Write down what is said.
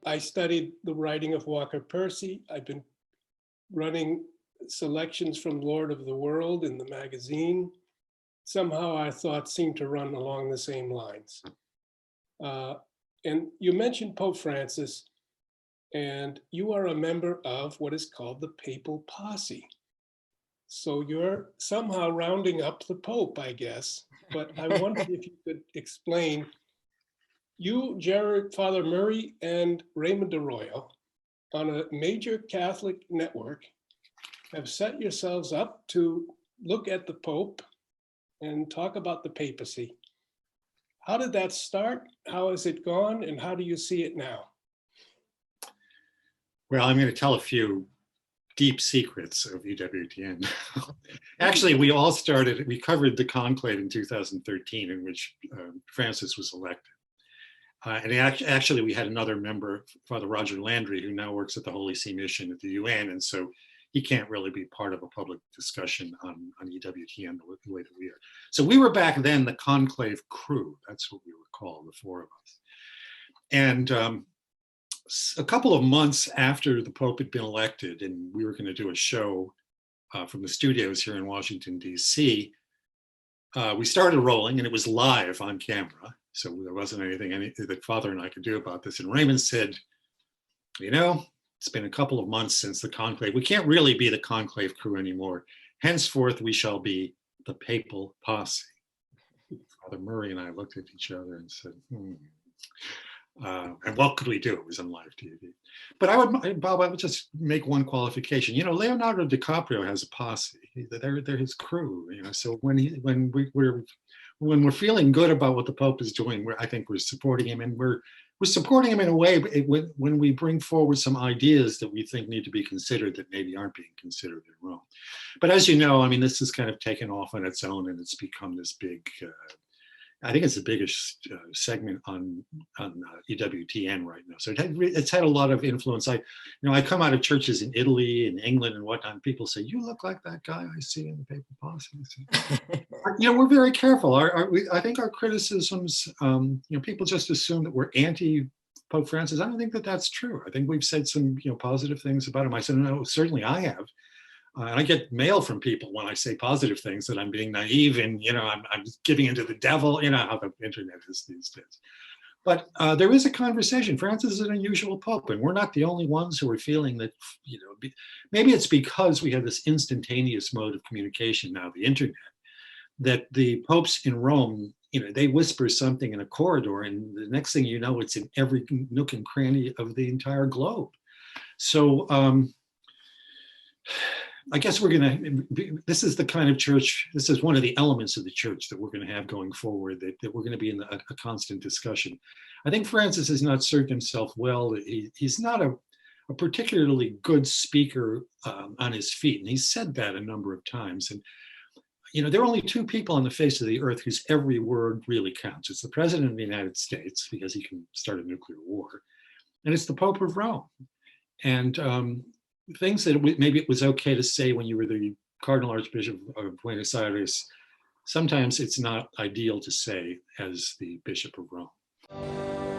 I studied the writing of Walker Percy. I've been running selections from Lord of the World in the magazine. Somehow our thoughts seem to run along the same lines. And you mentioned Pope Francis, and you are a member of what is called the Papal Posse. So you're somehow rounding up the Pope, I guess. But I wondered if you could explain, you, Jared, Father Murray, and Raymond Arroyo, on a major Catholic network, have set yourselves up to look at the Pope and talk about the papacy. How did that start? How has it gone? And how do you see it now? Well, I'm going to tell a few deep secrets of EWTN. Actually, we covered the conclave in 2013 in which Francis was elected. And actually, we had another member, Father Roger Landry, who now works at the Holy See Mission at the UN. And so he can't really be part of a public discussion on EWTN the way that we are. So we were back then the conclave crew. That's what we were called, the four of us. And a couple of months after the Pope had been elected and we were going to do a show from the studios here in Washington, D.C., we started rolling and it was live on camera. So there wasn't anything that Father and I could do about this. And Raymond said, you know, it's been a couple of months since the conclave. We can't really be the conclave crew anymore. Henceforth, we shall be the Papal Posse. Father Murray and I looked at each other and said, and what could we do? It was on live TV. But Bob, I would just make one qualification. You know, Leonardo DiCaprio has a posse. They're his crew. You know, so when we're feeling good about what the Pope is doing, I think we're supporting him, and we're supporting him in a way when we bring forward some ideas that we think need to be considered that maybe aren't being considered in Rome. But as you know, I mean, this has kind of taken off on its own, and it's become this big. I think it's the biggest segment on EWTN right now. So it's had a lot of influence. I come out of churches in Italy and England and whatnot, and people say, "You look like that guy I see in the Papal Posse." You know, we're very careful. I think our criticisms, people just assume that we're anti Pope Francis. I don't think that that's true. I think we've said some, positive things about him. I said, no, certainly I have. And I get mail from people when I say positive things that I'm being naive and, I'm giving into the devil, how the internet is these days. But there is a conversation. Francis is an unusual pope, and we're not the only ones who are feeling that, maybe it's because we have this instantaneous mode of communication now, the internet, that the popes in Rome, they whisper something in a corridor, and the next thing you know, it's in every nook and cranny of the entire globe. So, I guess this is the kind of church, this is one of the elements of the church that we're going to have going forward, that we're going to be in a constant discussion. I think Francis has not served himself well. He's not a particularly good speaker on his feet, and he's said that a number of times. And, there are only two people on the face of the earth whose every word really counts. It's the President of the United States, because he can start a nuclear war, and it's the Pope of Rome. And things that maybe it was okay to say when you were the Cardinal Archbishop of Buenos Aires, sometimes it's not ideal to say as the Bishop of Rome.